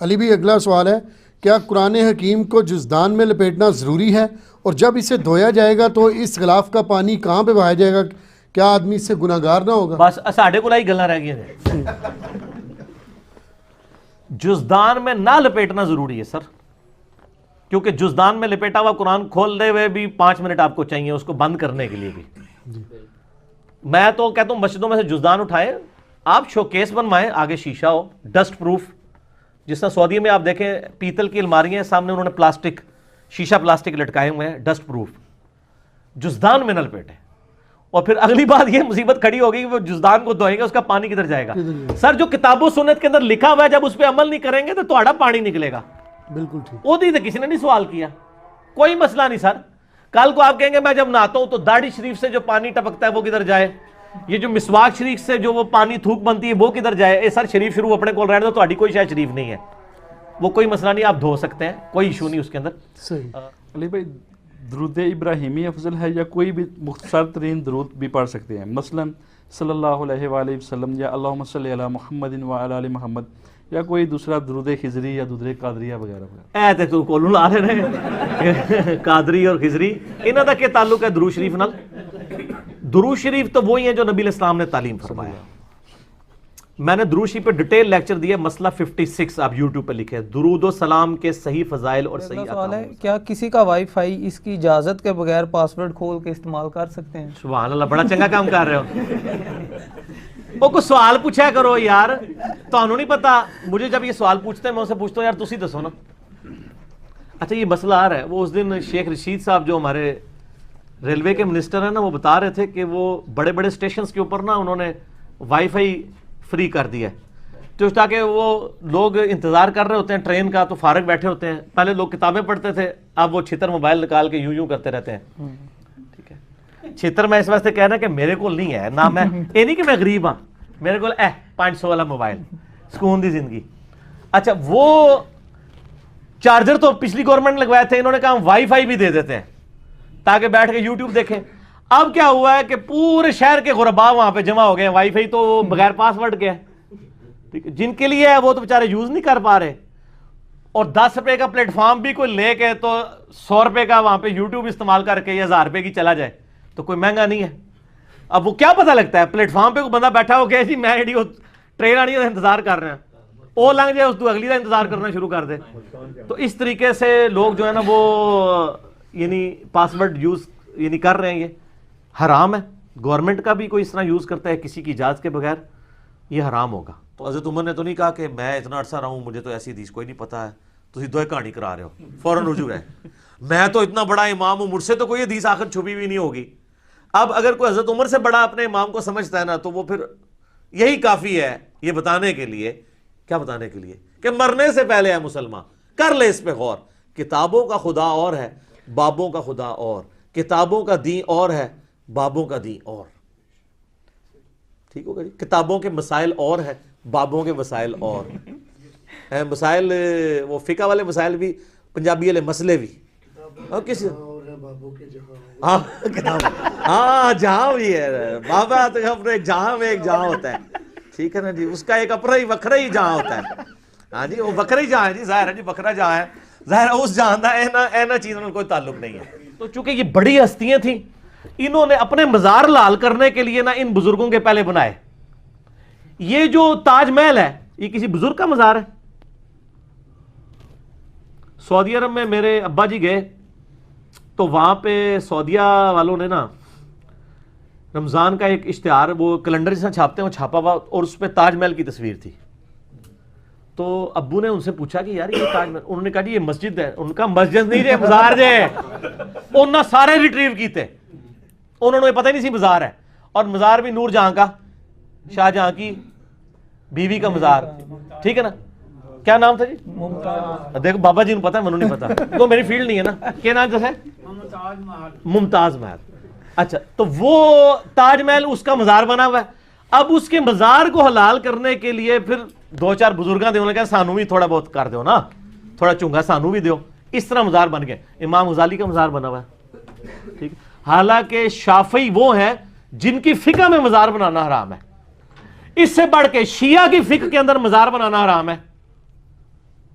علی بھی اگلا سوال ہے، کیا قرآن حکیم کو جزدان میں لپیٹنا ضروری ہے، اور جب اسے دھویا جائے گا تو اس غلاف کا پانی کہاں پہ بہایا جائے گا؟ کیا آدمی اس سے گناہ گار نہ ہوگا؟ بس ساڈے کو گلاں رہ گئی ہیں۔ جزدان میں نہ لپیٹنا ضروری ہے سر، کیونکہ جزدان میں لپیٹا ہوا قرآن کھولتے ہوئے بھی 5 منٹ آپ کو چاہیے اس کو بند کرنے کے لیے بھی۔ میں تو کہتا ہوں مسجدوں میں سے جزدان اٹھائے، آپ شوکیس بنوائیں، آگے شیشہ ہو، ڈسٹ پروف، جس طرح سعودی میں آپ دیکھیں پیتل کی الماریاں ہیں، سامنے انہوں نے پلاسٹک، شیشہ پلاسٹک لٹکائے ہوئے ہیں، ڈسٹ پروف۔ جزدان میں نہ لپیٹیں۔ اور پھر اگلی بات یہ مصیبت کھڑی ہوگی کہ وہ جزدان کو دھوئیں گے، اس کا پانی کدھر جائے گا؟ سر جو کتاب و سنت کے اندر لکھا ہوا ہے جب اس پہ عمل نہیں کریں گے تو تہاڈا پانی نکلے گا۔ بالکل ٹھیک۔ وہ تو کسی نے نہیں سوال کیا، کوئی مسئلہ نہیں سر۔ کل کو آپ کہیں گے میں جب نہاتا ہوں تو داڑھی شریف سے جو پانی ٹپکتا ہے وہ کدھر جائے، یہ جو مسواک شریف سے جو وہ پانی تھوک بنتی ہے وہ کدھر جائے؟ اے سر شریف شروع اپنے کول رہنے دو، تہاڈی کوئی شاید شریف نہیں ہے، وہ کوئی مسئلہ نہیں، آپ دھو سکتے ہیں، کوئی ایشو نہیں اس کے اندر۔ صحیح۔ علی بھائی درود ابراہیمی افضل ہے یا کوئی بھی مختصر ترین درود بھی پڑھ سکتے ہیں، مثلا صلی اللہ علیہ وآلہ وسلم یا اللہم صلی علی محمد وعلی آل محمد، یا کوئی دوسرا درود خضری یا درود قادریہ وغیرہ وغیرہ؟ اے تے تو کولوں لا رہے ہیں قادری اور خضری، انہاں دا کیا تعلق ہے درود شریف نال؟ درود شریف تو وہی ہیں جو نبی علیہ السلام نے تعلیم فرمایا۔ میں نے درود شریف پہ ڈیٹیل لیکچر دیا، مسئلہ 56 آپ یوٹیوب پہ لکھیں، درود و سلام کے صحیح فضائل اور صحیح سوال ہے احکام۔ کیا کسی کا وائی فائی اس کی اجازت کے بغیر پاسورڈ کھول کے استعمال کر سکتے ہیں؟ سبحان اللہ، بڑا چنگا کام کر رہے ہو۔ وہ کوئی سوال پوچھا کرو یار، تانوں نہیں پتا؟ مجھے جب یہ سوال پوچھتے ہیں میں اسے پوچھتا ہوں یار تسی دسو نا۔ اچھا یہ مسئلہ آ رہا ہے، وہ اس دن شیخ رشید صاحب جو ہمارے ریلوے کے منسٹر ہیں نا، وہ بتا رہے تھے کہ وہ بڑے بڑے اسٹیشنز کے اوپر نا انہوں نے وائی فائی فری کر دیا ہے، تو تاکہ وہ لوگ انتظار کر رہے ہوتے ہیں ٹرین کا، تو فارغ بیٹھے ہوتے ہیں، پہلے لوگ کتابیں پڑھتے تھے، اب وہ چھتر موبائل نکال کے یوں کرتے رہتے ہیں۔ ٹھیک ہے، چھتر میں اس واسطے کہنا کہ میرے کو نہیں ہے نا، میں یہ نہیں کہ میں غریب ہاں، میرے کو 500 والا موبائل، سکون دی زندگی۔ اچھا وہ چارجر تو پچھلی گورنمنٹ نے لگوائے تھے، انہوں نے کہا ہم وائی فائی بھی دے دیتے ہیں تاکہ بیٹھ کے یوٹیوب دیکھیں۔ اب کیا ہوا ہے کہ پورے شہر کے غربا وہاں پہ جمع ہو گئے ہیں، وائی فائی تو بغیر پاس ورڈ کے ہے، ٹھیک ہے، جن کے لیے ہے وہ تو بیچارے یوز نہیں کر پا رہے، اور 10 روپے کا پلیٹ فارم بھی کوئی لے کے تو 100 روپے کا وہاں پہ یوٹیوب استعمال کر کے یا 1000 روپے کی چلا جائے تو کوئی مہنگا نہیں ہے۔ اب وہ کیا پتہ لگتا ہے پلیٹ فارم پہ کوئی بندہ بیٹھا ہو گیا جی میں ایڈی ٹرین آنی ہے انتظار کر رہے ہیں، وہ لنگ جائے اس تو اگلی کا انتظار کرنا شروع کر دے۔ تو اس طریقے سے لوگ جو ہے نا وہ یعنی پاسورڈ یوز یعنی کر رہے ہیں، یہ حرام ہے۔ گورنمنٹ کا بھی کوئی اس طرح یوز کرتا ہے کسی کی اجازت کے بغیر، یہ حرام ہوگا۔ تو حضرت عمر نے تو نہیں کہا کہ میں اتنا عرصہ رہا ہوں مجھے تو ایسی حدیث کوئی نہیں پتا ہے، تسی دوئے کہانی کرا رہے ہو، فوراً رجوع ہے، میں تو اتنا بڑا امام ہوں مجھ سے تو کوئی حدیث آخر چھپی ہوئی نہیں ہوگی۔ اب اگر کوئی حضرت عمر سے بڑا اپنے امام کو سمجھتا ہے نا تو وہ پھر یہی کافی ہے یہ بتانے کے لیے، کیا بتانے کے لیے کہ مرنے سے پہلے ہے مسلمان، کر لے اس پہ غور، کتابوں کا خدا اور ہے، بابوں کا خدا اور، کتابوں کا دین اور ہے، بابوں کا دین اور، ٹھیک ہوگا جی، کتابوں کے مسائل اور ہے، بابوں کے مسائل اور ہیں، مسائل وہ فقہ والے مسائل بھی، پنجابی والے مسئلے بھی، اور کس ہاں جہاں بھی ہے بابا، تو اپنے جہاں میں ایک جہاں ہوتا ہے، ٹھیک ہے نا جی، اس کا ایک اپنا ہی وکھرا ہی جہاں ہوتا ہے، ہاں جی وہ وکھرا ہی جہاں ہے جی، ظاہر ہے جی وکھرا جہاں ہے، ظاہر ہے اس جہاں دا اینا چیزوں میں کوئی تعلق نہیں ہے۔ تو چونکہ یہ بڑی ہستیاں تھیں، انہوں نے اپنے مزار لال کرنے کے لیے نا ان بزرگوں کے پہلے بنائے۔ یہ جو تاج محل ہے یہ کسی بزرگ کا مزار ہے؟ سعودی عرب میں میرے ابا جی گئے تو وہاں پہ سعودیہ والوں نے نا رمضان کا ایک اشتہار، وہ کیلنڈر جیسا چھاپتے ہیں وہ چھاپا ہوا، اور اس پہ تاج محل کی تصویر تھی۔ تو ابو نے ان سے پوچھا کہ یار یہ تاج محل، انہوں نے کہا جی یہ مسجد ہے، ان کا مسجد نہیں جی مزار جے، انہوں نے سارے ریٹریو کیتے، انہوں نے پتہ ہی نہیں سی مزار ہے، اور مزار بھی نور جہاں کا، شاہ جہاں کی بیوی کا مزار، ٹھیک ہے نا، کیا نام تھا جی؟ دیکھو بابا جی نے پتا ہے، منو نہیں پتا، تو میری فیلڈ نہیں ہے نا، کیا نام جیسے ممتاز محل۔ اچھا تو وہ تاج محل اس کا مزار بنا ہوا ہے، اب اس کے مزار کو حلال کرنے کے لیے پھر 2-4 بزرگاں دے، انہوں نے کہا سانو بھی تھوڑا بہت کر دیو نا، تھوڑا چونگا سانو بھی دیو، اس طرح مزار بن گئے۔ امام غزالی کا مزار بنا ہوا ہے، ٹھیک، حالانکہ شافعی وہ ہیں جن کی فقہ میں مزار بنانا حرام ہے، اس سے بڑھ کے شیعہ کی فقہ کے اندر مزار بنانا حرام ہے،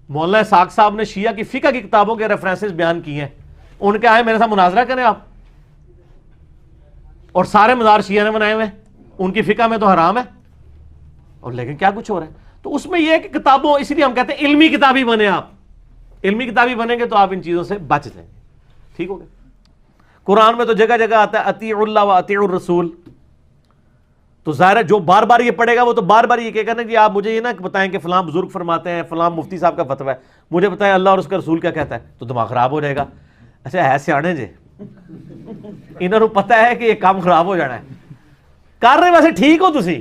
مولانا اسحاق صاحب نے شیعہ کی فقہ کی کتابوں کے ریفرنسز بیان کیے ہیں, ان کے آئے میرے ساتھ مناظرہ کریں آپ, اور سارے مزار شیعہ نے بنائے ہوئے, ان کی فقہ میں تو حرام ہے, اور لیکن کیا کچھ ہو رہا ہے. تو اس میں یہ ہے کہ کتابوں, اسی لیے ہم کہتے ہیں علمی کتابی بنے آپ, علمی کتابی بنیں گے تو آپ ان چیزوں سے بچ جائیں گے. ٹھیک ہو گیا. قرآن میں تو جگہ جگہ آتا ہے اطیعوا اللہ و اطیعوا الرسول, تو ظاہر ہے جو بار بار یہ پڑھے گا وہ تو بار بار یہ کہے گا نا کہ آپ مجھے یہ نہ بتائیں کہ فلاں بزرگ فرماتے ہیں, فلاں مفتی صاحب کا فتویٰ ہے, مجھے بتائیں اللہ اور اس کا رسول کیا کہتا ہے, تو دماغ خراب ہو جائے گا. اچھا ہے سیانے جے, انہوں نے پتہ ہے کہ یہ کام خراب ہو جانا ہے. کر رہے ویسے ٹھیک ہو تسی,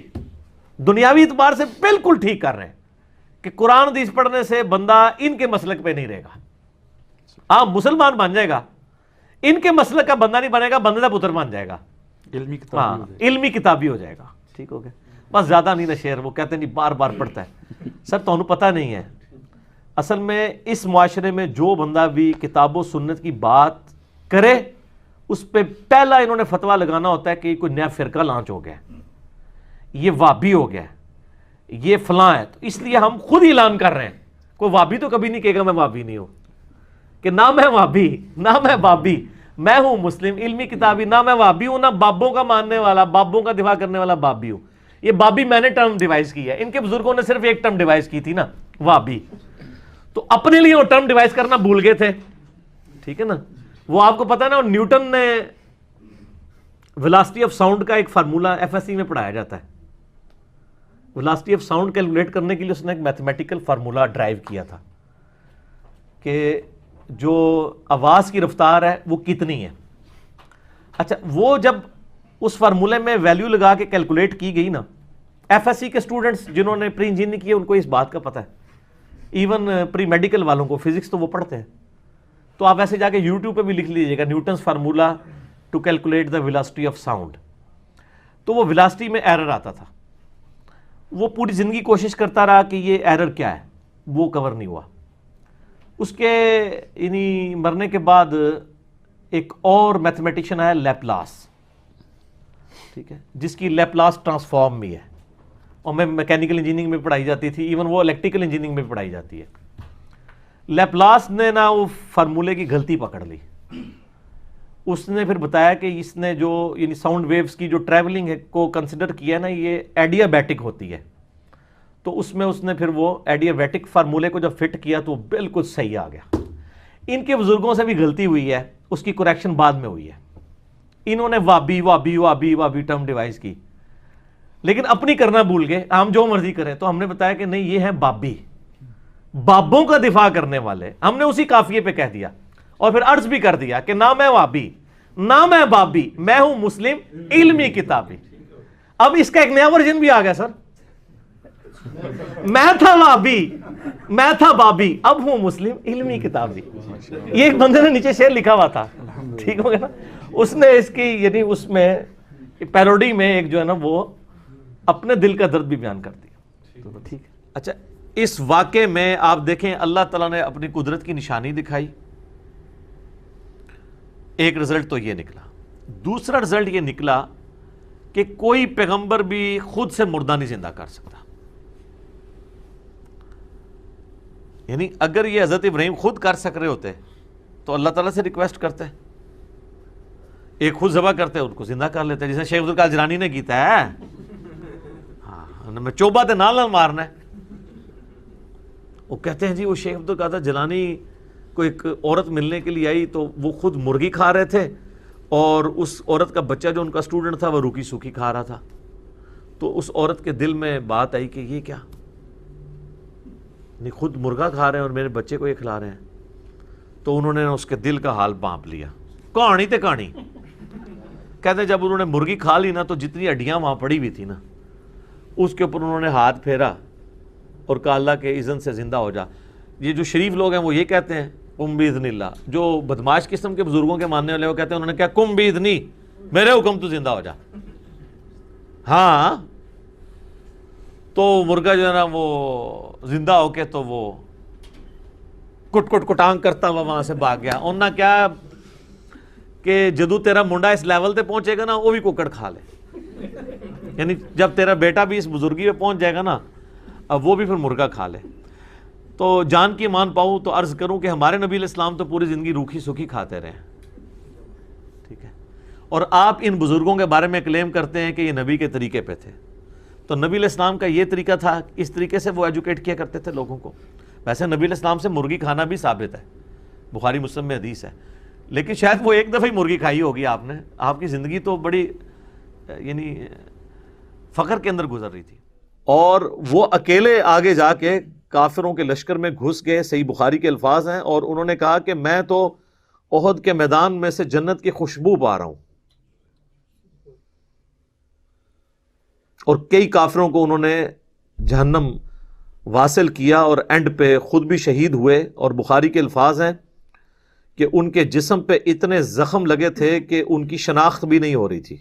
دنیاوی اعتبار سے بالکل ٹھیک کر رہے ہیں کہ قرآن حدیث پڑھنے سے بندہ ان کے مسلک پہ نہیں رہے گا. آپ مسلمان بن جائے گا, ان کے مسلک کا بندہ نہیں بنے گا, بندے کا پتر بن جائے گا, علمی کتاب علمی کتابی ہو جائے گا. ٹھیک ہو گیا. بس زیادہ نہیں نا شعر, وہ کہتے ہیں نہیں بار بار پڑھتا ہے. سر تو انہوں پتہ نہیں ہے, اصل میں اس معاشرے میں جو بندہ بھی کتاب و سنت کی بات کرے اس پہ پہلا انہوں نے فتویٰ لگانا ہوتا ہے کہ کوئی نیا فرقہ لانچ ہو گیا, یہ وابی ہو گیا, یہ فلاں ہے. تو اس لیے ہم خود ہی اعلان کر رہے ہیں, کوئی وابی تو کبھی نہیں کہے گا میں وابی نہیں ہوں, کہ نہ میں وابی نہ میں بابی, میں ہوں مسلم علمی کتابی, نہ میں وابی ہوں نہ بابوں کا ماننے والا, بابوں کا دفاع کرنے والا بابی ہوں. یہ بابی میں نے ٹرم ڈیوائز کی ہے, ان کے بزرگوں نے صرف ایک ٹرم ڈیوائز کی تھی نا, وابی, تو اپنے لیے وہ ٹرم ڈیوائز کرنا بھول گئے تھے. ٹھیک ہے نا. وہ آپ کو پتا ہے نا, نیوٹن نے ویلاسٹی آف ساؤنڈ کا ایک فارمولہ ایف ایس سی میں پڑھایا جاتا ہے. ویلاسٹی آف ساؤنڈ کیلکولیٹ کرنے کے لیے اس نے ایک میتھمیٹیکل فارمولہ ڈرائیو کیا تھا کہ جو آواز کی رفتار ہے وہ کتنی ہے. اچھا وہ جب اس فارمولے میں ویلیو لگا کے کیلکولیٹ کی گئی نا, ایف ایس سی کے اسٹوڈنٹس جنہوں نے پری انجینئرنگ کی ہے ان کو اس بات کا پتہ ہے, ایون پری میڈیکل والوں کو, فزکس تو وہ پڑھتے ہیں. تو آپ ایسے جا کے یوٹیوب پہ بھی لکھ لیجیے گا Newton's formula to calculate the velocity of sound. تو وہ ویلاسٹی میں ایرر آتا تھا, وہ پوری زندگی کوشش کرتا رہا کہ یہ ایرر کیا ہے, وہ کور نہیں ہوا. اس کے یعنی مرنے کے بعد ایک اور میتھمیٹیشین آیا لیپلاس, ٹھیک ہے, جس کی لیپلاس ٹرانسفارم بھی ہے, اور میں میکینیکل انجینئرنگ میں پڑھائی جاتی تھی, ایون وہ الیکٹریکل انجینئرنگ میں پڑھائی جاتی ہے. لیپلاس نے نا وہ فارمولے کی غلطی پکڑ لی. اس نے پھر بتایا کہ اس نے جو یعنی ساؤنڈ ویوز کی جو ٹریولنگ ہے کو کنسیڈر کیا نا, یہ ایڈیابیٹک ہوتی ہے. تو اس میں اس نے پھر وہ ایڈیابیٹک فارمولے کو جب فٹ کیا تو وہ بالکل صحیح آ گیا. ان کے بزرگوں سے بھی غلطی ہوئی ہے, اس کی کریکشن بعد میں ہوئی ہے. انہوں نے وابی وابی وابی وابی ٹرم ڈیوائز کی, لیکن اپنی کرنا بھول گئے, ہم جو مرضی کریں. تو ہم نے بتایا کہ نہیں یہ ہیں بابی, بابوں کا دفاع کرنے والے. ہم نے اسی قافیے پہ کہہ دیا اور پھر عرض بھی کر دیا کہ نہ میں وابی نہ میں بابی, میں ہوں مسلم علمی کتابی. اب اس کا ایک نیا ورژن بھی آ گیا سر, میں تھا وابی میں تھا بابی, اب ہوں مسلم علمی کتابی. یہ ایک بندے نے نیچے شعر لکھا ہوا تھا, ٹھیک ہو گیا نا. اس نے اس کی یعنی اس میں پیروڈی میں ایک جو ہے نا وہ اپنے دل کا درد بھی بیان کر دیا. ٹھیک ہے. اچھا اس واقعے میں آپ دیکھیں اللہ تعالیٰ نے اپنی قدرت کی نشانی دکھائی. ایک رزلٹ تو یہ نکلا. دوسرا رزلٹ یہ نکلا کہ کوئی پیغمبر بھی خود سے مردہ نہیں زندہ کر سکتا. یعنی اگر یہ حضرت ابراہیم خود کر سک رہے ہوتے تو اللہ تعالیٰ سے ریکویسٹ کرتے, ایک خود ذبح کرتے ان کو زندہ کر لیتے, جیسے شیخ عبدالقادر جیلانی نے کیتا ہے. ہاں میں چوبہ تے نال مارنا ہے. وہ کہتے ہیں جی وہ شیخ عبدالقادر جیلانی کو ایک عورت ملنے کے لیے آئی تو وہ خود مرغی کھا رہے تھے اور اس عورت کا بچہ جو ان کا اسٹوڈنٹ تھا وہ روکی سوکھی کھا رہا تھا. تو اس عورت کے دل میں بات آئی کہ یہ کیا, نہیں خود مرغا کھا رہے ہیں اور میرے بچے کو یہ کھلا رہے ہیں. تو انہوں نے اس کے دل کا حال بانپ لیا. کہانی تے کہانی کہتے ہیں جب انہوں نے مرغی کھا لی نا تو جتنی ہڈیاں وہاں پڑی ہوئی تھی نا اس کے اوپر انہوں نے ہاتھ پھیرا اور کہا اللہ کے اذن سے زندہ ہو جا. یہ جو شریف لوگ ہیں وہ یہ کہتے ہیں قم باذن اللہ. جو بدماش قسم کے بزرگوں کے ماننے والے وہ کہتے ہیں انہوں نے کہا قم باذنی, میرے حکم تو زندہ ہو جا. ہاں تو مرغا جو ہے نا وہ زندہ ہو کے تو وہ کٹ کٹ کٹانگ کرتا ہوا وہاں سے بھاگ گیا. انہوں نے کیا کہ جدو تیرا منڈا اس لیول تے پہنچے گا نا وہ بھی کوکڑ کھا لے, یعنی جب تیرا بیٹا بھی اس بزرگی پہ پہنچ جائے گا نا اب وہ بھی پھر مرغا کھا لے. تو جان کی مان پاؤں تو عرض کروں کہ ہمارے نبی علیہ السلام تو پوری زندگی روکھی سوکھی کھاتے رہے ہیں، ٹھیک ہے، اور آپ ان بزرگوں کے بارے میں کلیم کرتے ہیں کہ یہ نبی کے طریقے پہ تھے. تو نبی علیہ السلام کا یہ طریقہ تھا، اس طریقے سے وہ ایجوکیٹ کیا کرتے تھے لوگوں کو. ویسے نبی علیہ السلام سے مرغی کھانا بھی ثابت ہے، بخاری مسلم میں حدیث ہے، لیکن شاید وہ ایک دفعہ ہی مرغی کھائی ہوگی آپ نے. آپ کی زندگی تو بڑی یعنی فقر کے اندر گزر رہی تھی. اور وہ اکیلے آگے جا کے کافروں کے لشکر میں گھس گئے، صحیح بخاری کے الفاظ ہیں، اور انہوں نے کہا کہ میں تو احد کے میدان میں سے جنت کی خوشبو پا رہا ہوں. اور کئی کافروں کو انہوں نے جہنم واصل کیا اور اینڈ پہ خود بھی شہید ہوئے. اور بخاری کے الفاظ ہیں کہ ان کے جسم پہ اتنے زخم لگے تھے کہ ان کی شناخت بھی نہیں ہو رہی تھی.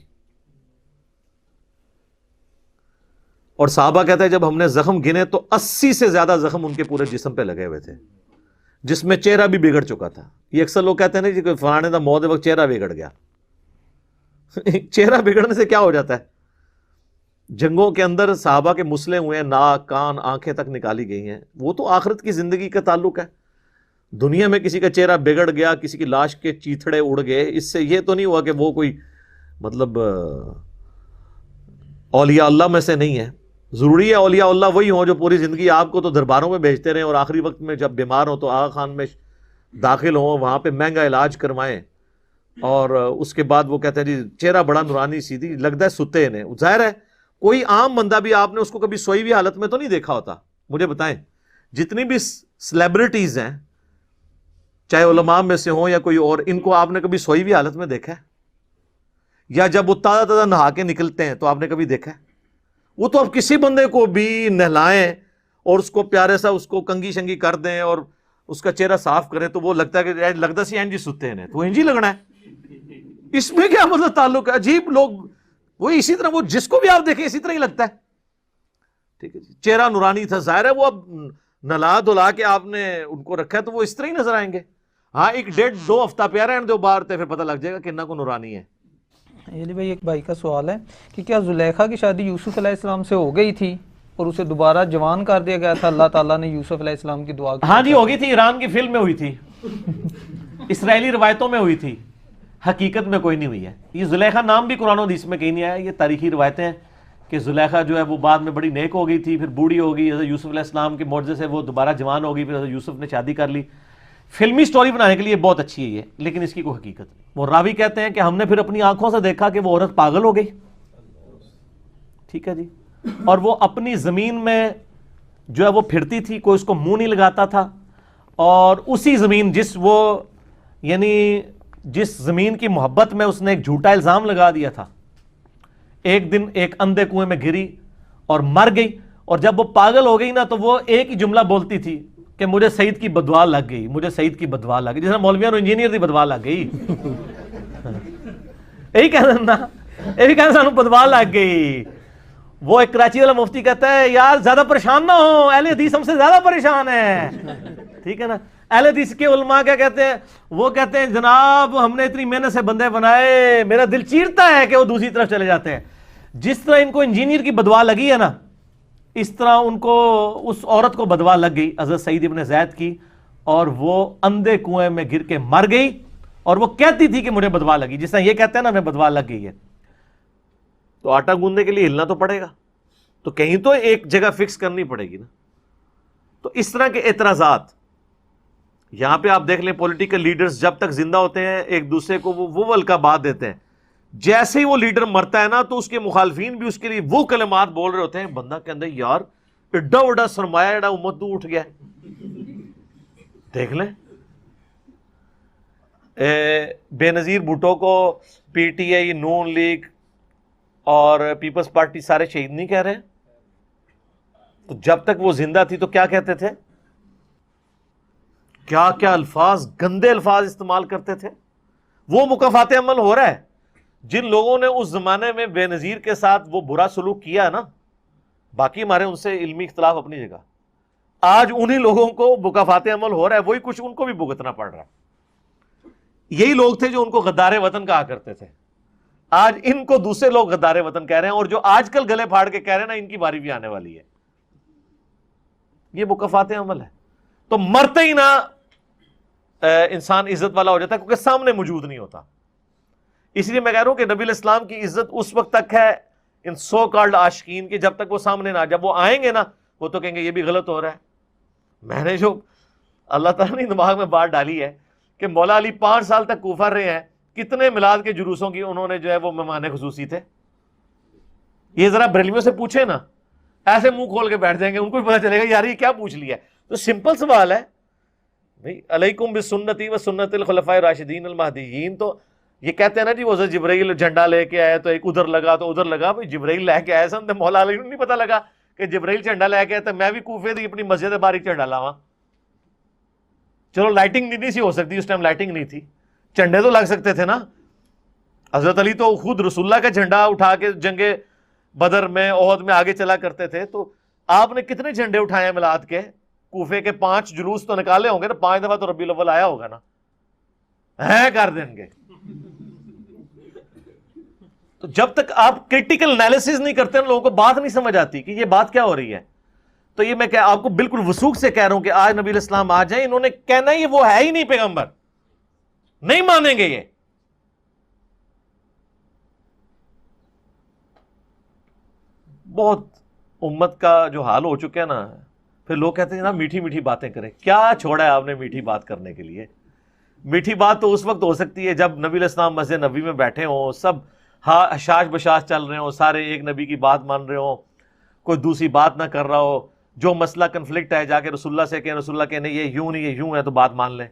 اور صحابہ کہتے ہیں جب ہم نے زخم گنے تو 80 سے زیادہ زخم ان کے پورے جسم پہ لگے ہوئے تھے، جس میں چہرہ بھی بگڑ چکا تھا. یہ اکثر لوگ کہتے ہیں نا کہ فلانے دا موت وقت چہرہ بگڑ گیا. چہرہ بگڑنے سے کیا ہو جاتا ہے؟ جنگوں کے اندر صحابہ کے مسلے ہوئے ہیں، ناک کان آنکھیں تک نکالی گئی ہیں. وہ تو آخرت کی زندگی کا تعلق ہے. دنیا میں کسی کا چہرہ بگڑ گیا، کسی کی لاش کے چیتھڑے اڑ گئے، اس سے یہ تو نہیں ہوا کہ وہ کوئی مطلب اولیاء اللہ میں سے نہیں ہے. ضروری ہے اولیاء اللہ وہی ہوں جو پوری زندگی آپ کو تو درباروں میں بھیجتے رہیں اور آخری وقت میں جب بیمار ہوں تو آغا خان میں داخل ہوں، وہاں پہ مہنگا علاج کروائیں، اور اس کے بعد وہ کہتے ہیں جی چہرہ بڑا نورانی سیدھی لگتا ہے ستے نے. ظاہر ہے کوئی عام بندہ بھی آپ نے اس کو کبھی سوئی ہوئی حالت میں تو نہیں دیکھا ہوتا. مجھے بتائیں جتنی بھی سلیبریٹیز ہیں چاہے علماء میں سے ہوں یا کوئی اور، ان کو آپ نے کبھی سوئی ہوئی حالت میں دیکھا ہے؟ یا جب وہ تازہ تازہ نہا کے نکلتے ہیں تو آپ نے کبھی دیکھا ہے؟ وہ تو اب کسی بندے کو بھی نہلائیں اور اس کو پیارے سا اس کو کنگھی شنگھی کر دیں اور اس کا چہرہ صاف کریں تو وہ لگتا ہے کہ لگتا سی اینجی ستے ہیں تو اینجی لگنا ہے. اس میں کیا مطلب تعلق ہے؟ عجیب لوگ وہ اسی طرح، وہ جس کو بھی آپ دیکھیں اسی طرح ہی لگتا ہے. ٹھیک ہے جی، چہرہ نورانی تھا. ظاہر ہے وہ اب نلا دھلا کے آپ نے ان کو رکھا ہے تو وہ اس طرح ہی نظر آئیں گے. ہاں ایک 1.5-2 ہفتہ پیارے ہیں جو باہر تھے پھر پتہ لگ جائے گا کہ انہاں کو نورانی ہے. علی بھائی ایک بھائی کا سوال ہے کہ کیا زلیخا کی شادی یوسف علیہ السلام سے ہو گئی تھی اور اسے دوبارہ جوان کر دیا گیا تھا؟ اللہ تعالیٰ نے یوسف علیہ السلام کی دعا کی. ہاں جی ہو گئی تھی، ایران کی فلم میں ہوئی تھی، اسرائیلی روایتوں میں ہوئی تھی، حقیقت میں کوئی نہیں ہوئی ہے. یہ زلیخا نام بھی قرآن و حدیث میں کہیں نہیں آیا. یہ تاریخی روایتیں ہیں کہ زلیخا جو ہے وہ بعد میں بڑی نیک ہو گئی تھی، پھر بوڑھی ہو گئی، حضرت یوسف علیہ السلام کے معجزے سے وہ دوبارہ جوان ہو گئی، پھر حضرت یوسف نے شادی کر لی. فلمی سٹوری بنانے کے لیے بہت اچھی ہے یہ، لیکن اس کی کوئی حقیقت نہیں. وہ راوی کہتے ہیں کہ ہم نے پھر اپنی آنکھوں سے دیکھا کہ وہ عورت پاگل ہو گئی. ٹھیک ہے جی، اور وہ اپنی زمین میں جو ہے وہ پھرتی تھی، کوئی اس کو منہ نہیں لگاتا تھا، اور اسی زمین جس زمین کی محبت میں اس نے ایک جھوٹا الزام لگا دیا تھا، ایک دن ایک اندھے کنویں میں گری اور مر گئی. اور جب وہ پاگل ہو گئی نا تو وہ ایک ہی جملہ بولتی تھی کہ مجھے سعید کی بدوا لگ گئی، مجھے سعید کی بدوا لگ گئی. جس طرح مولویاں نو انجینئر دی بدوا لگ گئی، یہی کہنا سانو بدوا لگ گئی. وہ ایک کراچی والا مفتی کہتا ہے یار زیادہ پریشان نہ ہو، اہل حدیث ہم سے زیادہ پریشان ہے. ٹھیک ہے نا. اہل حدیث کے علماء کیا کہتے ہیں؟ وہ کہتے ہیں جناب ہم نے اتنی محنت سے بندے بنائے، میرا دل چیرتا ہے کہ وہ دوسری طرف چلے جاتے ہیں. جس طرح ان کو انجینئر کی بدوا لگی ہے نا، اس طرح ان کو اس عورت کو بدوا لگ گئی حضرت سعید ابن زید کی، اور وہ اندھے کنویں میں گر کے مر گئی. اور وہ کہتی تھی کہ مجھے بدوا لگی، جس طرح یہ کہتے ہیں نا ہمیں بدوا لگ گئی ہے. تو آٹا گوندنے کے لیے ہلنا تو پڑے گا، تو کہیں تو ایک جگہ فکس کرنی پڑے گی نا. تو اس طرح کے اعتراضات یہاں پہ آپ دیکھ لیں، پولیٹیکل لیڈرز جب تک زندہ ہوتے ہیں ایک دوسرے کو وہ القابات دیتے ہیں. جیسے ہی وہ لیڈر مرتا ہے نا تو اس کے مخالفین بھی اس کے لیے وہ کلمات بول رہے ہوتے ہیں. بندہ کہتا ہے یار ایڈا وڈا سرمایہ ایڈا امت تو اٹھ گیا. دیکھ لیں بے نظیر بھٹو کو P T I, Noon League اور پیپلز پارٹی سارے شہید نہیں کہہ رہے. تو جب تک وہ زندہ تھی تو کیا کہتے تھے؟ کیا کیا الفاظ، گندے الفاظ استعمال کرتے تھے. وہ مکافات عمل ہو رہا ہے. جن لوگوں نے اس زمانے میں بے نظیر کے ساتھ وہ برا سلوک کیا نا، باقی ہمارے ان سے علمی اختلاف اپنی جگہ، آج انہی لوگوں کو مکافات عمل ہو رہا ہے. وہی کچھ ان کو بھی بھگتنا پڑ رہا ہے. یہی لوگ تھے جو ان کو غدار وطن کہا کرتے تھے. آج ان کو دوسرے لوگ غدار وطن کہہ رہے ہیں، اور جو آج کل گلے پھاڑ کے کہہ رہے ہیں نا ان کی باری بھی آنے والی ہے. یہ مکافات عمل ہے. تو مرتے ہی نہ انسان عزت والا ہو جاتا ہے، کیونکہ سامنے موجود نہیں ہوتا. اس لیے میں کہہ رہا ہوں کہ نبی علیہ السلام کی عزت اس وقت تک ہے ان سو کالڈ عاشقین کی، جب تک وہ سامنے نہ، جب وہ آئیں گے نا وہ تو کہیں گے یہ بھی غلط ہو رہا ہے. میں نے جو اللہ تعالیٰ نے دماغ میں بات ڈالی ہے کہ مولا علی 5 سال تک کوفہ رہے ہیں، کتنے میلاد کے جلوسوں کی انہوں نے جو ہے وہ مہمان خصوصی تھے. یہ ذرا بریلویوں سے پوچھیں نا، ایسے منہ کھول کے بیٹھ جائیں گے، ان کو بھی پتا چلے گا یار یہ کیا پوچھ لیا ہے. تو سمپل سوال ہے بھائی، علیکم بسنتی و سنت الخلفاء الراشدین المہدیین. تو یہ کہتے ہیں نا جی وہ جبرائیل جھنڈا لے کے آئے تو ایک ادھر لگا تو ادھر لگا. بھائی جبرائیل لے کے آئے سن تو مولا علی کو نہیں پتا لگا کہ جبرائیل جھنڈا لے کے آئے تو میں بھی کوفے دی اپنی مسجد باریک جھنڈا لاواں. چلو لائٹنگ نہیں سی ہو سکتی اس ٹائم، لائٹنگ نہیں تھی، جھنڈے تو لگ سکتے تھے نا. حضرت علی تو خود رسول اللہ کا جھنڈا اٹھا کے جنگ بدر میں احد میں آگے چلا کرتے تھے. تو آپ نے کتنے جھنڈے اٹھائے ہیں میلاد کے؟ کوفے کے 5 جلوس تو نکالے ہوں گے نا، 5 دفعہ تو ربیع الاول آیا ہوگا نا، ہے کر دیں گے. تو جب تک آپ کریٹیکل انالیسز نہیں کرتے نا، لوگوں کو بات نہیں سمجھ آتی کہ یہ بات کیا ہو رہی ہے. تو یہ میں آپ کو بالکل وثوق سے کہہ رہا ہوں کہ آج نبی علیہ السلام آ جائیں، انہوں نے کہنا یہ وہ ہے ہی نہیں پیغمبر، نہیں مانیں گے. یہ بہت امت کا جو حال ہو چکا ہے نا. پھر لوگ کہتے ہیں نا میٹھی میٹھی باتیں کریں. کیا چھوڑا ہے آپ نے میٹھی بات کرنے کے لیے؟ میٹھی بات تو اس وقت ہو سکتی ہے جب نبی علیہ السلام مسجد نبی میں بیٹھے ہوں، سب حشاش بشاش چل رہے ہوں، سارے ایک نبی کی بات مان رہے ہوں، کوئی دوسری بات نہ کر رہا ہو. جو مسئلہ کنفلکٹ ہے جا کے رسول اللہ سے کہیں، رسول اللہ کہنے یہ یوں نہیں یہ یوں ہے تو بات مان لیں.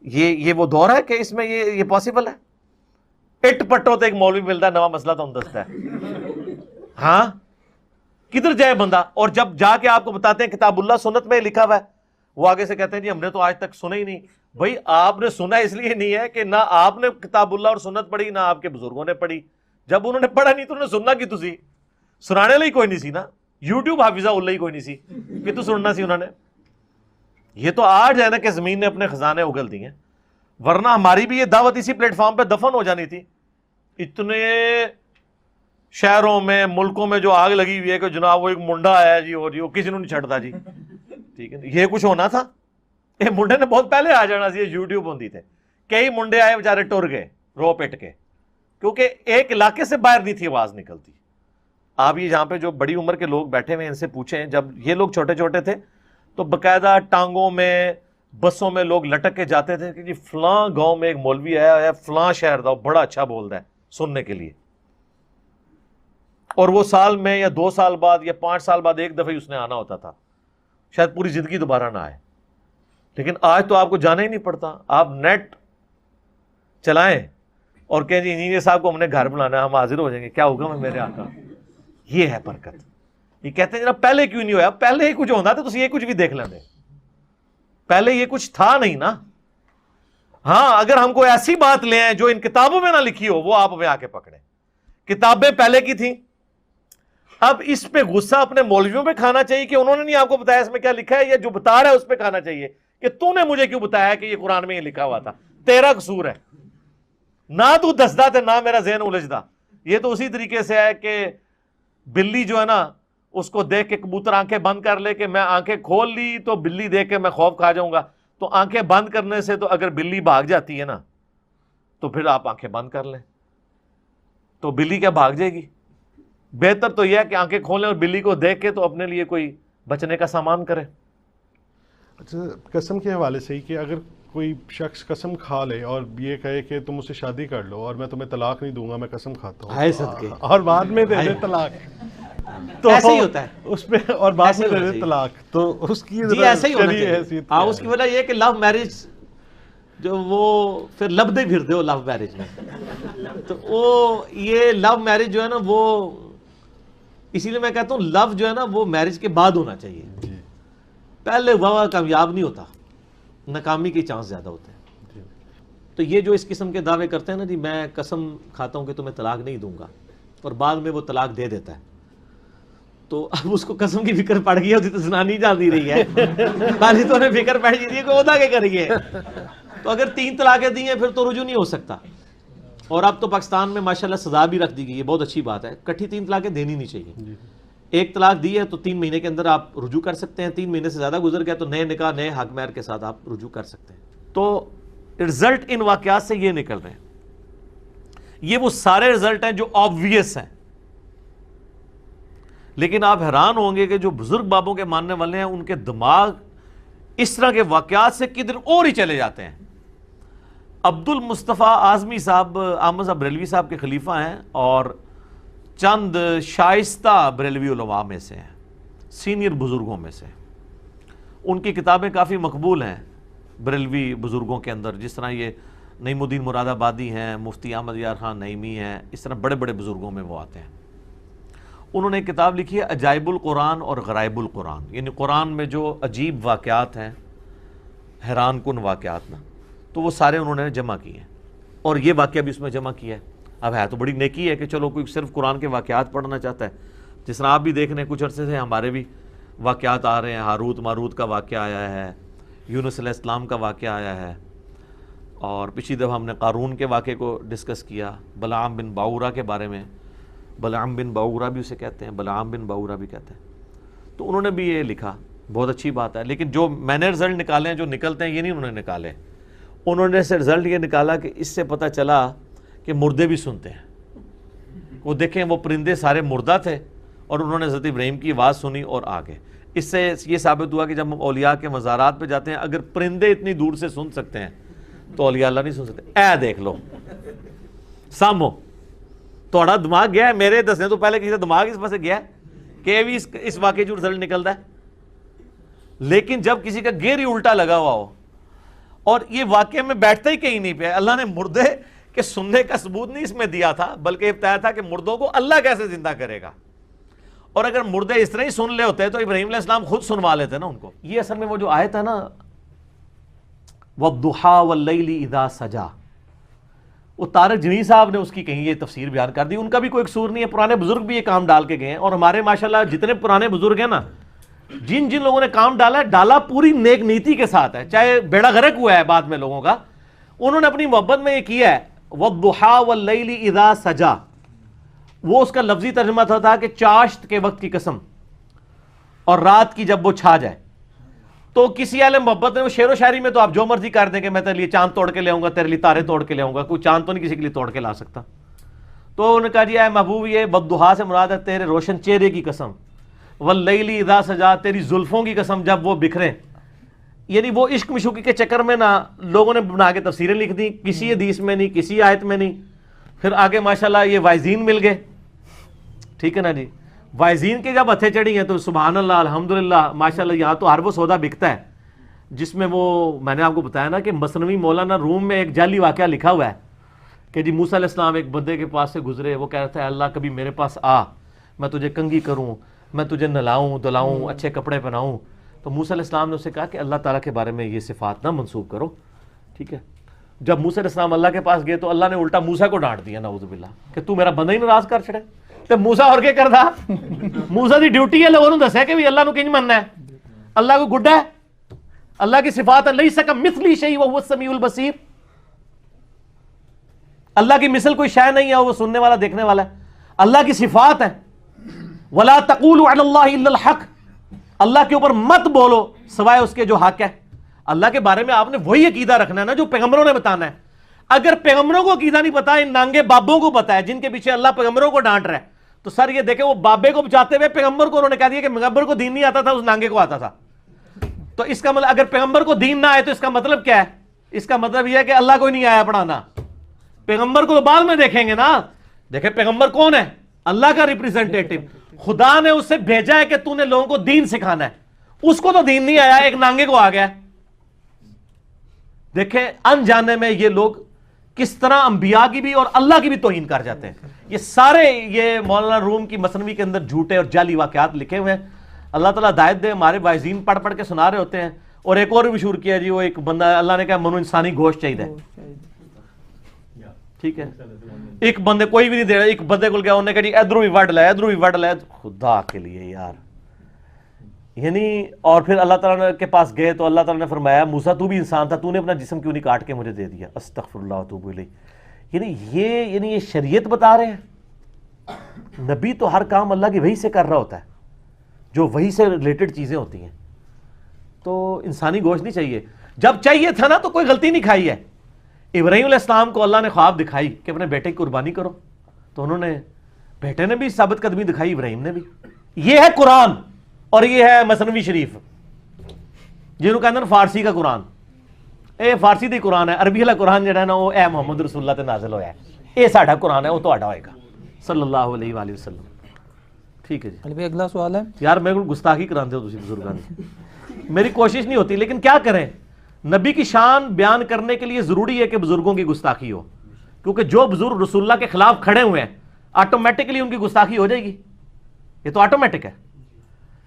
یہ وہ دور ہے کہ اس میں یہ پاسبل ہے؟ اٹ پٹو تو ایک مولوی ملتا ہے، نواں مسئلہ تو ہم دستا ہے. ہاں کدھر جائے بندہ؟ اور جب جا کے آپ کو بتاتے ہیں کتاب اللہ سنت میں لکھا ہوا ہے، وہ آگے سے کہتے ہیں جی ہم نے تو آج تک سنا ہی نہیں. بھائی آپ نے سنا اس لیے نہیں ہے کہ نہ آپ نے کتاب اللہ اور سنت پڑھی، نہ آپ کے بزرگوں نے پڑھی. جب انہوں نے پڑھا نہیں تو انہوں نے سننا کی تسی سنانے لئی کوئی نہیں سی نا. یوٹیوب حافظہ اللہ ہی کوئی نہیں سی کہ تو سننا سی انہوں نے. یہ تو آج ہے نا کہ زمین نے اپنے خزانے اگل دیے ہیں، ورنہ ہماری بھی یہ دعوت اسی پلیٹ فارم پہ دفن ہو جانی تھی. اتنے شہروں میں ملکوں میں جو آگ لگی ہوئی ہے کہ جناب وہ ایک منڈا آیا جی اور وہ کسی نے نہیں چھڑتا جی، ٹھیک ہے یہ کچھ ہونا تھا. یہ منڈے نے بہت پہلے آ جانا سی. یہ یوٹیوب ہوتی تھے، کئی منڈے آئے بیچارے ٹر گئے رو پٹ کے، کیونکہ ایک علاقے سے باہر نہیں تھی آواز نکلتی. آپ یہ جہاں پہ جو بڑی عمر کے لوگ بیٹھے ہوئے ان سے پوچھیں، جب یہ لوگ چھوٹے چھوٹے تھے تو باقاعدہ ٹانگوں میں بسوں میں لوگ لٹک کے جاتے تھے کہ جی فلاں گاؤں میں ایک مولوی آیا ہے، فلاں شہر دا بڑا اچھا بولتا ہے سننے کے لیے. اور وہ سال میں یا 2 سال بعد یا 5 سال بعد ایک دفعہ ہی اس نے آنا ہوتا تھا، شاید پوری زندگی دوبارہ نہ آئے. لیکن آج تو آپ کو جانا ہی نہیں پڑتا. آپ نیٹ چلائیں اور کہیں جی انجینئر صاحب کو ہم نے گھر بلانا ہے، ہم حاضر ہو جائیں گے، کیا حکم ہے میرے آقا. یہ ہے برکت. یہ کہتے ہیں جناب پہلے کیوں نہیں ہوا؟ پہلے ہی کچھ ہوتا تو تسی یہ کچھ بھی دیکھ لیندے. پہلے یہ کچھ تھا نہیں نا. ہاں اگر ہم کوئی ایسی بات لے آئیں جو ان کتابوں میں نہ لکھی ہو، وہ آپ ہمیں آ کے پکڑیں. کتابیں پہلے کی تھیں. اب اس پہ غصہ اپنے مولویوں پہ کھانا چاہیے کہ انہوں نے نہیں آپ کو بتایا اس میں کیا لکھا ہے، یا جو بتا رہا ہے اس پہ کھانا چاہیے کہ تو نے مجھے کیوں بتایا کہ یہ قرآن میں یہ لکھا ہوا تھا، تیرا قصور ہے. نہ تو دسدا تھا نہ میرا ذہن الجھدا. یہ تو اسی طریقے سے ہے کہ بلی جو ہے نا اس کو دیکھ کے کبوتر آنکھیں بند کر لے کہ میں آنکھیں کھول لی تو بلی دیکھ کے میں خوف کھا جاؤں گا. تو آنکھیں بند کرنے سے تو اگر بلی بھاگ جاتی ہے نا تو پھر آپ آنکھیں بند کر لیں، تو بلی کیا بھاگ جائے گی؟ بہتر تو یہ ہے کہ آنکھیں کھولیں اور بلی کو دیکھ کے تو اپنے لیے کوئی بچنے کا سامان کریں. اچھا قسم کے حوالے سے ہی کہ اگر کوئی شخص قسم کھا لے اور یہ کہے کہ تم مجھ سے شادی کر لو اور میں تمہیں طلاق نہیں دوں گا، میں قسم کھاتا ہوں، ہائے صدقے، اور بعد میں دے دے طلاق، تو ایسے ہی ہوتا ہے اس پہ، اور بعد میں دے دے طلاق، تو اس کی جی ایسا ہی ہونا چاہیے. حیثیت ہاں اس کی وجہ یہ کہ لو میرج جو وہ پھر لبدے پھرتے ہو لو میرج میں، تو وہ یہ لو میرج جو ہے نا وہ، اسی لیے میں کہتا ہوں لو جو ہے نا وہ میرج کے بعد ہونا چاہیے. پہلے ہوا کامیاب نہیں ہوتا، ناکامی کے چانس زیادہ ہوتے ہیں. تو یہ جو اس قسم کے دعوے کرتے ہیں نا جی میں قسم کھاتا ہوں کہ تمہیں طلاق نہیں دوں گا، اور بعد میں وہ طلاق دے دیتا ہے، تو اب اس کو قسم کی فکر پڑ گئی ہوتی تو زنانی جاتی رہی ہے، خالی تو نے فکر پڑ گئی کہ عہدہ کے کریے. تو اگر 3 طلاقیں دی ہیں پھر تو رجوع نہیں ہو سکتا. اور اب تو پاکستان میں ماشاءاللہ سزا بھی رکھ دی گئی ہے، بہت اچھی بات ہے. کٹھی 3 طلاقیں دینی نہیں چاہیے. ایک طلاق دی ہے تو 3 مہینے کے اندر آپ رجوع کر سکتے ہیں، 3 مہینے سے زیادہ گزر گیا تو نئے نکاح نئے حق مہر کے ساتھ آپ رجوع کر سکتے ہیں. تو رزلٹ ان واقعات سے یہ نکل رہے ہیں. یہ وہ سارے رزلٹ ہیں جو آبویس ہیں، لیکن آپ حیران ہوں گے کہ جو بزرگ بابوں کے ماننے والے ہیں ان کے دماغ اس طرح کے واقعات سے کدھر اور ہی چلے جاتے ہیں. عبد المصطفیٰ اعظمی صاحب احمد صاحب بریلوی صاحب کے خلیفہ ہیں اور چند شائستہ بریلوی علماء میں سے ہیں، سینئر بزرگوں میں سے. ان کی کتابیں کافی مقبول ہیں بریلوی بزرگوں کے اندر، جس طرح یہ نعیم الدین مراد آبادی ہیں، مفتی احمد یار خان نعیمی ہیں، اس طرح بڑے بڑے بزرگوں میں وہ آتے ہیں. انہوں نے ایک کتاب لکھی ہے عجائب القرآن اور غرائب القرآن، یعنی قرآن میں جو عجیب واقعات ہیں، حیران کن واقعات نا، تو وہ سارے انہوں نے جمع کیے ہیں اور یہ واقعہ بھی اس میں جمع کیا ہے. اب ہے تو بڑی نیکی ہے کہ چلو کوئی صرف قرآن کے واقعات پڑھنا چاہتا ہے. جس طرح آپ بھی دیکھ رہے ہیں کچھ عرصے سے ہمارے بھی واقعات آ رہے ہیں، ہاروت ماروت کا واقعہ آیا ہے، یونس علیہ السلام کا واقعہ آیا ہے، اور پچھلی دفعہ ہم نے قارون کے واقعے کو ڈسکس کیا، بلعام بن باورا کے بارے میں. بلعام بن باورا بھی اسے کہتے ہیں، بلعام بن باورا بھی کہتے ہیں. تو انہوں نے بھی یہ لکھا، بہت اچھی بات ہے. لیکن جو میں نے رزلٹ نکالے ہیں، جو نکلتے ہیں، یہ نہیں انہوں نے نکالے. انہوں نے سے رزلٹ یہ نکالا کہ اس سے پتہ چلا کہ مردے بھی سنتے ہیں. وہ دیکھیں وہ پرندے سارے مردہ تھے اور انہوں نے حضرت ابراہیم کی آواز سنی اور آگے. اس سے یہ ثابت ہوا کہ جب ہم اولیاء کے مزارات پہ جاتے ہیں، اگر پرندے اتنی دور سے سن سکتے ہیں تو اولیاء اللہ نہیں سن سکتے. اے دیکھ لو سامو تھوڑا دماغ گیا ہے، میرے دسنے تو پہلے کسی کا دماغ اس پاس گیا ہے کہ بھی اس واقعے جو رزلٹ نکلتا ہے. لیکن جب کسی کا گیر ہی الٹا لگا ہوا ہو اور یہ واقعے میں بیٹھتا ہی کہیں نہیں پہ، اللہ نے مردے کے سننے کا ثبوت نہیں اس میں دیا تھا، بلکہ بتایا تھا کہ مردوں کو اللہ کیسے زندہ کرے گا. اور اگر مردے اس طرح ہی سن لے ہوتے تو ابراہیم علیہ السلام خود سنوا لیتے نا ان کو. یہ اصل میں وہ جو آیت ہے نا وَالضُّحَىٰ وَاللَّيْلِ اِذَا سَجَا، وہ طارق جمیل صاحب نے اس کی کہیں یہ تفسیر بیان کر دی. ان کا بھی کوئی قصور نہیں ہے، پرانے بزرگ بھی یہ کام ڈال کے گئے ہیں. اور ہمارے ماشاءاللہ جتنے پرانے بزرگ ہیں نا، جن جن لوگوں نے کام ڈالا ہے، ڈالا پوری نیک نیتی کے ساتھ ہے، چاہے بیڑا غرق ہوا ہے بعد میں لوگوں کا، انہوں نے اپنی محبت میں یہ کیا ہے وَالضُّحَىٰ وَاللَّيْلِ اِذَا سَجَا. وہ اس کا لفظی ترجمہ تھا کہ چاشت کے وقت کی قسم اور رات کی جب وہ چھا جائے. تو کسی اہل محبت نے وہ شعر و شاعری میں تو آپ جو مرضی کر دیں کہ میں تیرے لیے چاند توڑ کے لے آؤں گا، تیرے لیے تارے توڑ کے لے آؤں گا. کوئی چاند تو نہیں کسی کے لیے توڑ کے لا سکتا. تو انہوں نے کہا جی اے محبوب، یہ والضحیٰ سے مراد ہے تیرے روشن چہرے کی قسم، واللیل اذا سجا تیری زلفوں کی قسم جب وہ بکھریں. یعنی وہ عشق مشوقی کے چکر میں نا لوگوں نے بنا کے تفسیریں لکھ دی، کسی حدیث میں نہیں، کسی آیت میں نہیں. پھر آگے ماشاءاللہ یہ وائزین مل گئے، ٹھیک ہے نا جی. وائزین کے جب ہتھے چڑھی ہیں تو سبحان اللہ الحمدللہ ماشاءاللہ یہاں تو ہر وہ سودا بکتا ہے جس میں وہ میں نے آپ کو بتایا نا کہ مثنوی مولانا روم میں ایک جعلی واقعہ لکھا ہوا ہے کہ جی موسیٰ علیہ السلام ایک بندے کے پاس سے گزرے، وہ کہہ رہا تھا اللہ کبھی میرے پاس آ، میں تجھے کنگھی کروں، میں تجھے نلاؤں دلاؤں، اچھے کپڑے پہناؤں. تو موسیٰ علیہ السلام نے اسے کہا کہ اللہ تعالیٰ کے بارے میں یہ صفات نہ منسوب کرو، ٹھیک ہے. جب موسیٰ علیہ السلام اللہ کے پاس گئے تو اللہ نے الٹا موسیٰ کو ڈانٹ دیا نعوذ باللہ کہ تو میرا بندہ ہی ناراض کر چھڑے. تو موسیٰ اور کیا کرتا؟ موسیٰ دی ڈیوٹی ہے لوگوں نے دسیا کہ بھی اللہ نو کنج مننا ہے، اللہ کو گڈا ہے، اللہ کی صفات ہے لیس کمثلہ شیء وہو السمیع البصیر. اللہ کی مثل کوئی شے نہیں ہے، وہ سننے والا دیکھنے والا ہے. اللہ کی صفات ہے ولا تقولوا علی اللہ الا الحق، اللہ کے اوپر مت بولو سوائے اس کے جو حق ہے. اللہ کے بارے میں آپ نے وہی عقیدہ رکھنا ہے نا جو پیغمبروں نے بتانا ہے. اگر پیغمبروں کو عقیدہ نہیں پتا، ان نانگے بابوں کو پتا ہے جن کے پیچھے اللہ پیغمبروں کو ڈانٹ رہا ہے، تو سر یہ دیکھیں وہ بابے کو بچاتے ہوئے پیغمبر کو انہوں نے کہہ دیا کہ پیغمبر کو دین نہیں آتا تھا، اس نانگے کو آتا تھا. تو اس کا مطلب اگر پیغمبر کو دین نہ آئے تو اس کا مطلب کیا ہے؟ اس کا مطلب یہ ہے کہ اللہ کو ہی نہیں آیا پڑھانا. پیغمبر کو تو بعد میں دیکھیں گے نا. دیکھیں پیغمبر کون ہے؟ اللہ کا ریپریزنٹیٹو. خدا نے اس سے بھیجا ہے کہ تو نے لوگوں کو دین سکھانا ہے. اس کو تو دین نہیں آیا، ایک نانگے کو آ گیا. دیکھیں انجانے میں یہ لوگ کس طرح انبیاء کی بھی اور اللہ کی بھی توہین کر جاتے ہیں. یہ سارے یہ مولانا روم کی مثنوی کے اندر جھوٹے اور جعلی واقعات لکھے ہوئے ہیں. اللہ تعالیٰ ہدایت دے. ہمارے وائزین پڑھ پڑھ کے سنا رہے ہوتے ہیں. اور ایک اور بھی مشہور کیا جی، وہ ایک بندہ اللہ نے کہا منو انسانی گوشت چاہیے، ٹھیک ہے. ایک بندے کوئی بھی نہیں دے رہا، ایک بندے کو گیا انہوں نے کہا جی ادھروں بھی وڈ لے، ادھروں بھی وڈ لے. خدا کے لیے یار، یعنی اور پھر اللہ تعالیٰ کے پاس گئے تو اللہ تعالیٰ نے فرمایا موسیٰ تو بھی انسان تھا، تو نے اپنا جسم کیوں نہیں کاٹ کے مجھے دے دیا؟ استغفر اللہ واتوب الیہ. یعنی یہ شریعت بتا رہے ہیں. نبی تو ہر کام اللہ کی وحی سے کر رہا ہوتا ہے. جو وہی سے ریلیٹڈ چیزیں ہوتی ہیں. تو انسانی گوشت نہیں چاہیے. جب چاہیے تھا نا تو کوئی غلطی نہیں کھائی ہے. ابراہیم علیہ السلام کو اللہ نے خواب دکھائی کہ اپنے بیٹے کی قربانی کرو, تو انہوں نے, بیٹے نے بھی ثابت قدمی دکھائی, ابراہیم نے بھی. یہ ہے قرآن اور یہ ہے مثنوی شریف, جنہوں کہتے ہیں فارسی کا قرآن. اے فارسی دی قرآن ہے, عربی والا قرآن جڑا ہے نا وہ اے محمد رسول اللہ تے نازل ہویا ہے. یہ ساڈا قرآن ہے, وہ تہاڈا ہوئے گا صلی اللہ علیہ وآلہ وسلم. ٹھیک ہے جی. علی بھائی اگلا سوال ہے. یار میرے کو گستاخی کراتے ہو تسی بزرگاں دی. میری کوشش نہیں ہوتی, لیکن کیا کریں, نبی کی شان بیان کرنے کے لیے ضروری ہے کہ بزرگوں کی گستاخی ہو, کیونکہ جو بزرگ رسول اللہ کے خلاف کھڑے ہوئے ہیں آٹومیٹکلی ان کی گستاخی ہو جائے گی. یہ تو آٹومیٹک ہے.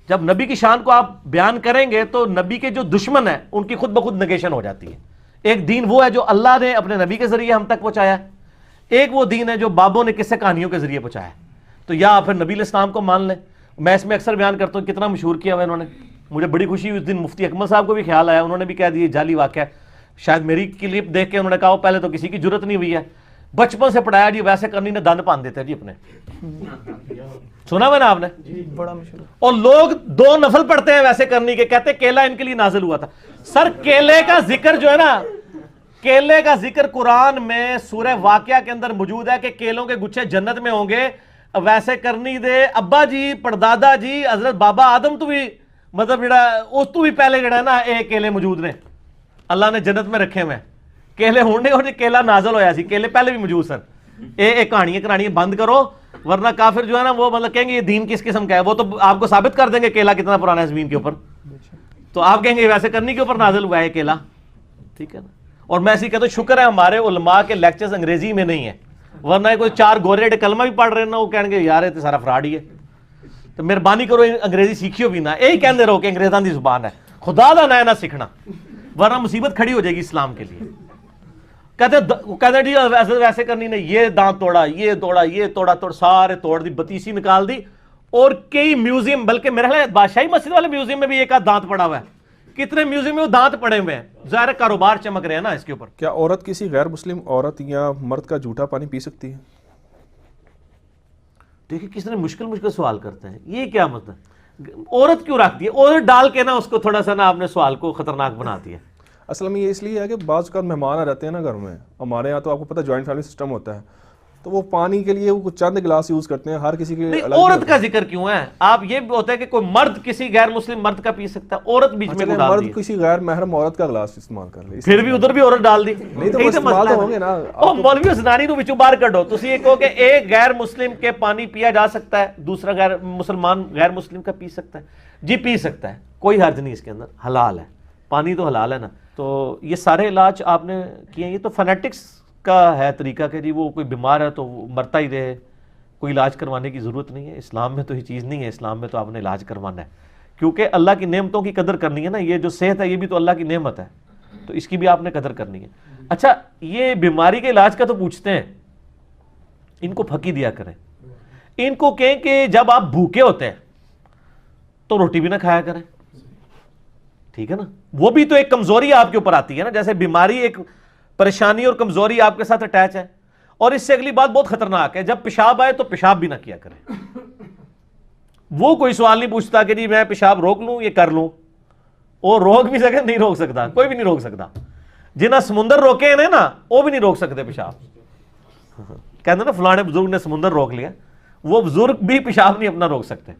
جب نبی کی شان کو آپ بیان کریں گے تو نبی کے جو دشمن ہیں ان کی خود بخود نگیشن ہو جاتی ہے. ایک دین وہ ہے جو اللہ نے اپنے نبی کے ذریعے ہم تک پہنچایا ہے, ایک وہ دین ہے جو بابوں نے قصے کہانیوں کے ذریعے پہنچایا ہے. تو یا آپ پھر نبی علیہ السلام کو مان لیں. میں اس میں اکثر بیان کرتا ہوں کتنا مشہور کیا ہوا انہوں نے. مجھے بڑی خوشی ہوئی اس دن مفتی اکمل صاحب کو بھی خیال آیا, انہوں نے بھی کہہ دیا جعلی واقعہ ہے. شاید میری کلپ دیکھ کے انہوں نے کہا وہ پہلے تو کسی کی جرت نہیں ہوئی ہے, بچپن سے پڑھایا جی ویسے کرنی نے دند پان دیتے جی اپنے. سنا میں نا آپ نے, بڑا مشہور. اور لوگ 2 نفل پڑھتے ہیں ویسے کرنی کے, کہتے ہیں کیلا ان کے لیے نازل ہوا تھا. سر کیلے کا ذکر جو ہے نا, کیلے کا ذکر قرآن میں سورہ واقعہ کے اندر موجود ہے کہ کیلوں کے گچھے جنت میں ہوں گے. ویسے کرنی دے ابا جی پردادا جی حضرت بابا آدم تو بھی مطلب جڑا اس تو بھی پہلے جڑا ہے نا اے کیلے موجود نے, اللہ نے جنت میں رکھے ہوئے. کیلے ہونے اور کیلا نازل ہویا سی, کیلے پہلے بھی موجود سن. اے کہانیاں بند کرو, ورنہ کافر جو ہے نا وہ مطلب کہیں گے یہ دین کس قسم کا ہے. وہ تو آپ کو ثابت کر دیں گے کیلا کتنا پرانا ہے زمین کے اوپر, تو آپ کہیں گے ویسے کرنی کے اوپر نازل ہوا ہے کیلا. ٹھیک ہے نا. اور میں ایسی کہتا ہوں شکر ہے ہمارے علماء کے لیکچرز انگریزی میں نہیں ہے, ورنہ کوئی 4 گورے کلمہ بھی پڑھ رہے ہیں نا وہ کہیں گے یار یہ تو سارا فراڈ ہی ہے. تو مہربانی کرو انگریزی سیکھیو بھی نہ, یہی کہندے رہو کہ انگریزاں دی زبان ہے, خدا دا نہ سیکھنا ورنہ مصیبت کھڑی ہو جائے گی اسلام کے لیے. کہتے جی ویسے کرنی نے یہ دانت توڑا, یہ توڑا, یہ توڑا, سارے توڑ دی, بتیسی نکال دی. اور کئی میوزیم, بلکہ میرے خیال بادشاہی مسجد والے میوزیم میں بھی ایک آدھ دانت پڑا ہوا ہے. کتنے میوزیم میں وہ دانت پڑے ہوئے ہیں, ظاہر کاروبار چمک رہے ہیں نا اس کے اوپر. کیا عورت کسی غیر مسلم عورت یا مرد کا جھوٹا پانی پی سکتی ہے؟ دیکھیں کس نے مشکل سوال کرتے ہیں, یہ کیا مطلب عورت کیوں رکھتی ہے, عورت ڈال کے نا اس کو تھوڑا سا نا آپ نے سوال کو خطرناک بناتی ہے. اصل میں یہ اس لیے ہے کہ بعض اوقات مہمان آ جاتے ہیں نا گھر میں, ہمارے یہاں تو آپ کو پتہ جوائنٹ فیملی سسٹم ہوتا ہے, تو وہ پانی کے لیے وہ چند گلاس یوز کرتے ہیں, ہر کسی کے نہیں, عورت کا ذکر کیوں ہے؟ آپ یہ ہوتا ہے کہ کوئی مرد کسی غیر مسلم مرد کا پی سکتا ہے, عورت بیچ میں ڈال دی, مرد کسی غیر محرم عورت کا گلاس استعمال کر لے, پھر بھی ادھر بھی عورت ڈال دی. نہیں تو استعمال تو ہوں گے نا. او مولوی زنانی تو وچوں باہر کڈو, تسی یہ کہو کہ ایک غیر مسلم کے پانی پیا جا سکتا ہے, دوسرا غیر مسلم کا پی سکتا ہے. جی پی سکتا ہے, کوئی حرج نہیں اس کے اندر, حلال ہے, پانی تو حلال ہے نا. تو یہ سارے علاج آپ نے کیے ہیں, یہ تو فنیٹکس کا ہے طریقہ کہ جی وہ کوئی بیمار ہے تو وہ مرتا ہی رہے, کوئی علاج کروانے کی ضرورت نہیں ہے. اسلام میں تو یہ چیز نہیں ہے, اسلام میں تو آپ نے علاج کروانا ہے, کیونکہ اللہ کی نعمتوں کی قدر کرنی ہے نا. یہ جو صحت ہے یہ بھی تو اللہ کی نعمت ہے, تو اس کی بھی آپ نے قدر کرنی ہے. اچھا یہ بیماری کے علاج کا تو پوچھتے ہیں, ان کو پھکی دیا کریں, ان کو کہیں کہ جب آپ بھوکے ہوتے ہیں تو روٹی بھی نہ کھایا کریں. ٹھیک ہے نا, وہ بھی تو ایک کمزوری آپ کے اوپر آتی ہے نا, جیسے بیماری ایک پریشانی اور کمزوری آپ کے ساتھ اٹیچ ہے. اور اس سے اگلی بات بہت خطرناک ہے, جب پیشاب آئے تو پیشاب بھی نہ کیا کریں. وہ کوئی سوال نہیں پوچھتا کہ جی میں پیشاب روک لوں یہ کر لوں, وہ روک بھی سکے نہیں روک سکتا, کوئی بھی نہیں روک سکتا. جنہیں سمندر روکے ہیں نا وہ بھی نہیں روک سکتے پیشاب. کہتے ہیں نا فلانے بزرگ نے سمندر روک لیا, وہ بزرگ بھی پیشاب نہیں اپنا روک سکتے.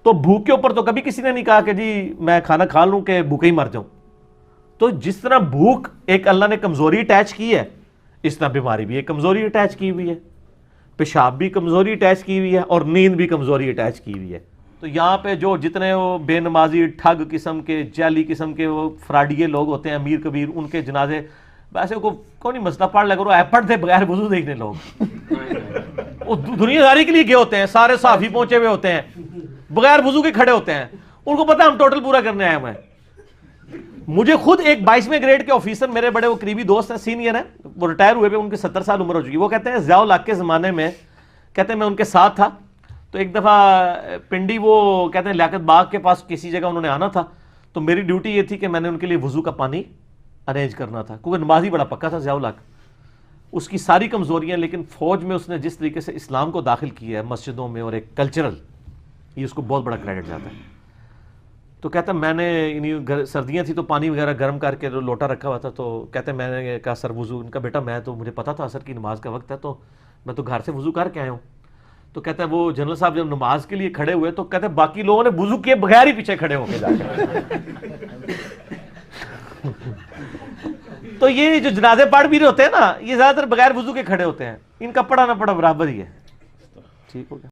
تو بھوک کے اوپر تو کبھی کسی نے نہیں کہا کہ جی میں کھانا کھا لوں کہ بھوکے ہی مر جاؤں. تو جس طرح بھوک ایک اللہ نے کمزوری اٹیچ کی ہے, اس طرح بیماری بھی ایک کمزوری اٹیچ کی ہوئی ہے, پیشاب بھی کمزوری اٹیچ کی ہوئی ہے, اور نیند بھی کمزوری اٹیچ کی ہوئی ہے. تو یہاں پہ جو جتنے وہ بے نمازی ٹھگ قسم کے جعلی قسم کے وہ فراڈیے لوگ ہوتے ہیں امیر کبیر, ان کے جنازے ویسے کون نہیں مسئلہ پڑھ لے کرو, ایپٹ تھے بغیر وضو دیکھنے لوگ, وہ دنیا داری کے لیے گئے ہوتے ہیں, سارے صحافی پہنچے ہوئے ہوتے ہیں, بغیر وضو کے کھڑے ہوتے ہیں, ان کو پتہ ہم ٹوٹل پورا کرنے آئے ہوئے ہیں. مجھے خود ایک 22ویں گریڈ کے آفیسر میرے بڑے وہ قریبی دوست ہیں, سینئر ہیں, وہ ریٹائر ہوئے پہ ان کے 70 سال عمر ہو چکی. وہ کہتے ہیں ضیاء الحق کے زمانے میں, کہتے ہیں میں ان کے ساتھ تھا, تو ایک دفعہ پنڈی وہ کہتے ہیں لیاقت باغ کے پاس کسی جگہ انہوں نے آنا تھا, تو میری ڈیوٹی یہ تھی کہ میں نے ان کے لیے وضو کا پانی ارینج کرنا تھا, کیونکہ نمازی بڑا پکا تھا ضیاء الحق. اس کی ساری کمزوریاں, لیکن فوج میں اس نے جس طریقے سے اسلام کو داخل کیا ہے مسجدوں میں, اور ایک کلچرل یہ اس کو بہت بڑا کریڈٹ جاتا ہے. تو کہتا ہے میں نے سردیاں تھی تو پانی وغیرہ گرم کر کے لوٹا رکھا ہوا تھا, تو کہتے ہیں میں نے کہا سر وضو, ان کا بیٹا میں تو مجھے پتا تھا عصر کی نماز کا وقت ہے تو میں تو گھر سے وضو کر کے آیا ہوں. تو کہتا ہے وہ جنرل صاحب جب نماز کے لیے کھڑے ہوئے تو کہتے ہیں باقی لوگوں نے وضو کیے بغیر ہی پیچھے کھڑے ہو کے جا کے. تو یہ جو جنازے پڑھ بھی ہوتے ہیں نا, یہ زیادہ تر بغیر وضو کے کھڑے ہوتے ہیں, ان کا پڑھا نہ پڑھا برابر ہی ہے. ٹھیک ہو گیا.